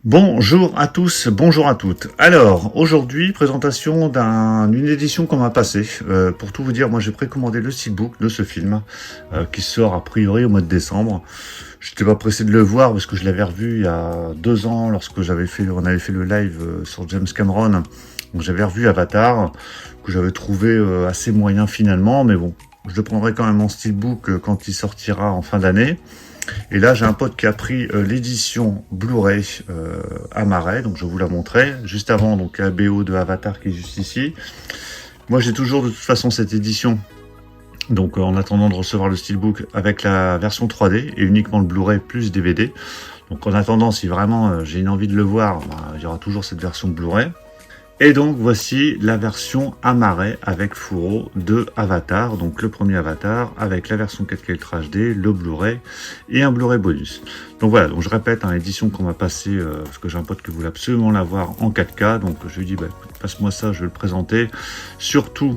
Bonjour à tous, bonjour à toutes. Alors, aujourd'hui, présentation d'une édition qu'on m'a passée. Pour tout vous dire, moi j'ai précommandé le steelbook de ce film, qui sort a priori au mois de décembre. J'étais pas pressé de le voir parce que je l'avais revu il y a 2 ans lorsque on avait fait le live sur James Cameron. Donc j'avais revu Avatar, que j'avais trouvé assez moyen finalement, mais bon, je le prendrai quand même en steelbook quand il sortira en fin d'année. Et là, j'ai un pote qui a pris l'édition Blu-ray à Marais, donc je vous la montrais. Juste avant, donc la BO de Avatar qui est juste ici. Moi, j'ai toujours de toute façon cette édition. Donc en attendant de recevoir le steelbook avec la version 3D et uniquement le Blu-ray plus DVD. Donc en attendant, si vraiment j'ai une envie de le voir, il y aura toujours cette version Blu-ray. Et donc voici la version Amarais avec fourreau de Avatar, donc le premier Avatar avec la version 4K Ultra HD, le Blu-ray et un Blu-ray bonus. Donc voilà, donc je répète, édition qu'on m'a passée, parce que j'ai un pote qui voulait absolument l'avoir en 4K, donc je lui dis écoute, passe-moi ça, je vais le présenter. Surtout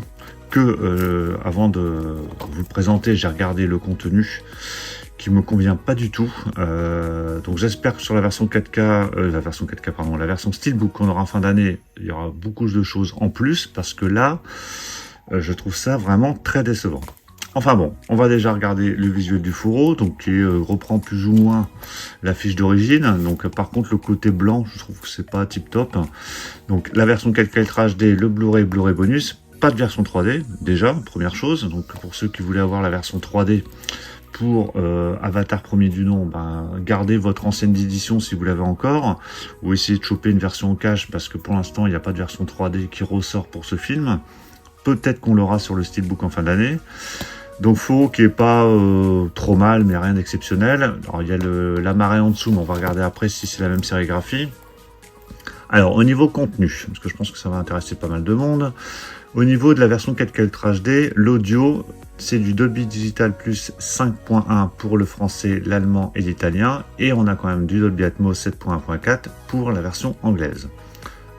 que avant de vous le présenter, j'ai regardé le contenu qui me convient pas du tout. Donc j'espère que sur la version 4K, la version Steelbook qu'on aura en fin d'année, il y aura beaucoup de choses en plus, parce que là, je trouve ça vraiment très décevant. Enfin bon, on va déjà regarder le visuel du fourreau, donc qui reprend plus ou moins la fiche d'origine. Donc par contre le côté blanc, je trouve que c'est pas tip top. Donc la version 4K Ultra HD, le Blu-ray bonus, pas de version 3D déjà, première chose. Donc pour ceux qui voulaient avoir la version 3D, pour Avatar premier du nom, gardez votre ancienne édition si vous l'avez encore, ou essayez de choper une version en cash, parce que pour l'instant il n'y a pas de version 3D qui ressort pour ce film. Peut-être qu'on l'aura sur le steelbook en fin d'année. Donc faux qui est pas trop mal, mais rien d'exceptionnel. Alors il y a la marée en dessous, mais on va regarder après si c'est la même sérigraphie. Alors au niveau contenu, parce que je pense que ça va intéresser pas mal de monde. Au niveau de la version 4K Ultra HD, l'audio, c'est du Dolby Digital Plus 5.1 pour le français, l'allemand et l'italien. Et on a quand même du Dolby Atmos 7.1.4 pour la version anglaise.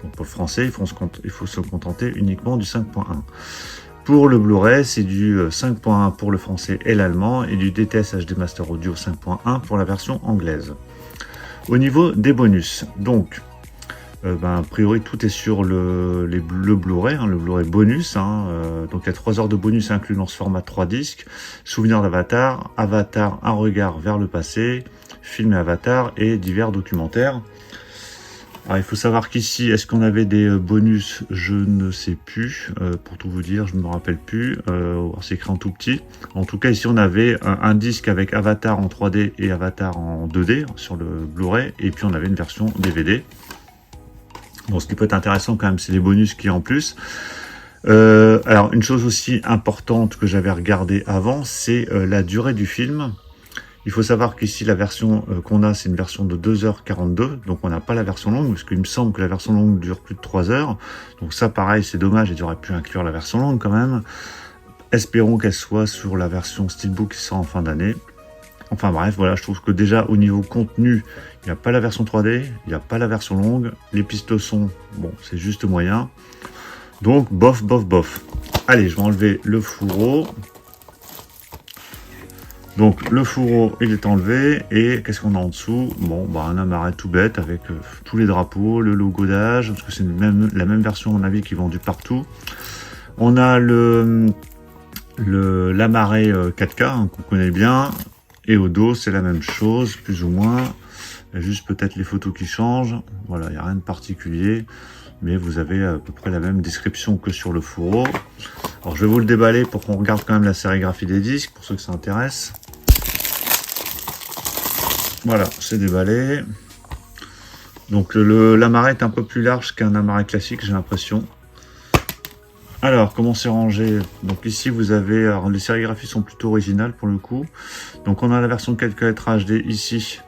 Donc pour le français, il faut se contenter uniquement du 5.1. Pour le Blu-ray, c'est du 5.1 pour le français et l'allemand et du DTS HD Master Audio 5.1 pour la version anglaise. Au niveau des bonus, donc a priori tout est sur le Blu-ray, le Blu-ray bonus. Donc il y a 3 heures de bonus inclus dans ce format 3 disques. Souvenir d'Avatar, Avatar, un regard vers le passé, film et Avatar et divers documentaires. Alors il faut savoir qu'ici, est-ce qu'on avait des bonus? Je ne sais plus. Pour tout vous dire, je ne me rappelle plus. C'est écrit en tout petit. En tout cas, ici on avait un disque avec Avatar en 3D et Avatar en 2D sur le Blu-ray. Et puis on avait une version DVD. Bon, ce qui peut être intéressant quand même, c'est les bonus qu'il y a en plus. Alors, une chose aussi importante que j'avais regardé avant, c'est la durée du film. Il faut savoir qu'ici, la version qu'on a, c'est une version de 2h42. Donc, on n'a pas la version longue, parce qu'il me semble que la version longue dure plus de 3 heures. Donc ça, pareil, c'est dommage, ils auraient pu inclure la version longue quand même. Espérons qu'elle soit sur la version Steelbook qui sort en fin d'année. Enfin bref, voilà, je trouve que déjà au niveau contenu, il n'y a pas la version 3D, il n'y a pas la version longue, les pistes son, bon, c'est juste moyen. Donc, bof, bof, bof. Allez, je vais enlever le fourreau. Donc, le fourreau, il est enlevé. Et qu'est-ce qu'on a en dessous? Bon, un amarais tout bête avec tous les drapeaux, le logo d'âge, parce que c'est la même version, à mon avis, qui est vendue partout. On a l'amarais 4K, qu'on connaît bien. Et au dos, c'est la même chose, plus ou moins. Il y a juste peut-être les photos qui changent. Voilà, il n'y a rien de particulier. Mais vous avez à peu près la même description que sur le fourreau. Alors, je vais vous le déballer pour qu'on regarde quand même la sérigraphie des disques, pour ceux que ça intéresse. Voilà, c'est déballé. Donc, l'amarais est un peu plus large qu'un amarais classique, j'ai l'impression. Alors, comment c'est rangé? Donc ici, vous avez... Alors, les sérigraphies sont plutôt originales pour le coup. Donc, on a la version 4K Ultra HD ici.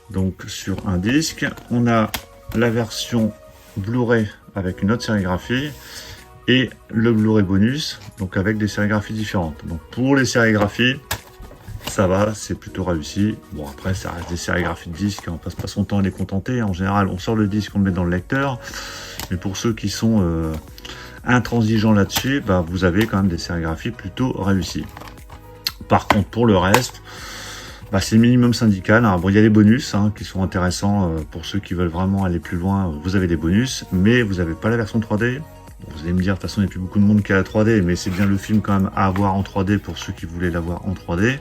Donc, sur un disque. On a la version Blu-ray avec une autre sérigraphie. Et le Blu-ray bonus, donc avec des sérigraphies différentes. Donc, pour les sérigraphies, ça va, c'est plutôt réussi. Bon, après, ça reste des sérigraphies de disque. On passe pas son temps à les contenter. En général, on sort le disque, on le met dans le lecteur. Mais pour ceux qui sont... intransigeant là-dessus, vous avez quand même des sérigraphies plutôt réussies. Par contre, pour le reste, c'est minimum syndical. Hein. Bon, il y a les bonus hein, qui sont intéressants pour ceux qui veulent vraiment aller plus loin. Vous avez des bonus, mais vous n'avez pas la version 3D. Bon, vous allez me dire, de toute façon, il n'y a plus beaucoup de monde qui a la 3D, mais c'est bien le film quand même à avoir en 3D pour ceux qui voulaient l'avoir en 3D.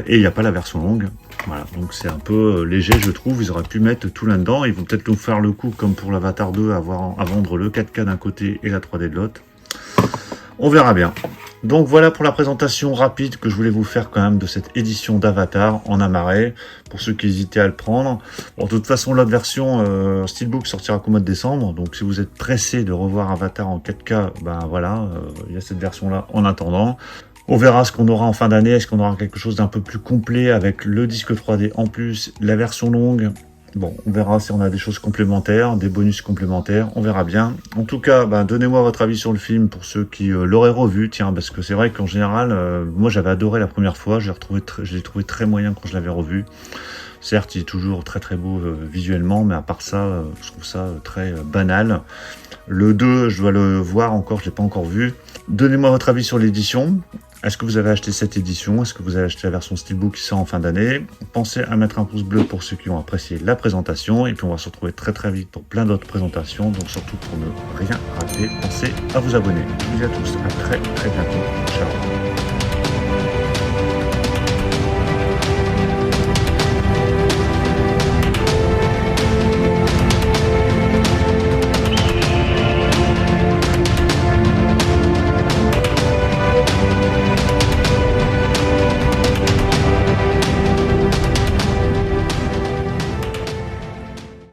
Et il n'y a pas la version longue. Voilà, donc c'est un peu léger, je trouve. Ils auraient pu mettre tout là-dedans. Ils vont peut-être nous faire le coup, comme pour l'Avatar 2, à vendre le 4K d'un côté et la 3D de l'autre. On verra bien. Donc voilà pour la présentation rapide que je voulais vous faire quand même de cette édition d'Avatar en amarré, pour ceux qui hésitaient à le prendre. Bon, de toute façon, l'autre version Steelbook sortira qu'au mois de décembre, donc si vous êtes pressé de revoir Avatar en 4K, voilà, il y a cette version-là en attendant. On verra ce qu'on aura en fin d'année, est-ce qu'on aura quelque chose d'un peu plus complet avec le disque 3D en plus, la version longue. Bon, on verra si on a des choses complémentaires, des bonus complémentaires, on verra bien. En tout cas, donnez-moi votre avis sur le film pour ceux qui l'auraient revu, tiens, parce que c'est vrai qu'en général, moi j'avais adoré la première fois, je l'ai trouvé très moyen quand je l'avais revu. Certes, il est toujours très très beau visuellement, mais à part ça, je trouve ça très banal. Le 2, je dois le voir encore, je l'ai pas encore vu. Donnez-moi votre avis sur l'édition. Est-ce que vous avez acheté cette édition? Est-ce que vous avez acheté la version Steelbook qui sort en fin d'année? Pensez à mettre un pouce bleu pour ceux qui ont apprécié la présentation. Et puis on va se retrouver très très vite pour plein d'autres présentations. Donc surtout pour ne rien rater, pensez à vous abonner. Je vous dis à tous à très très bientôt. Ciao.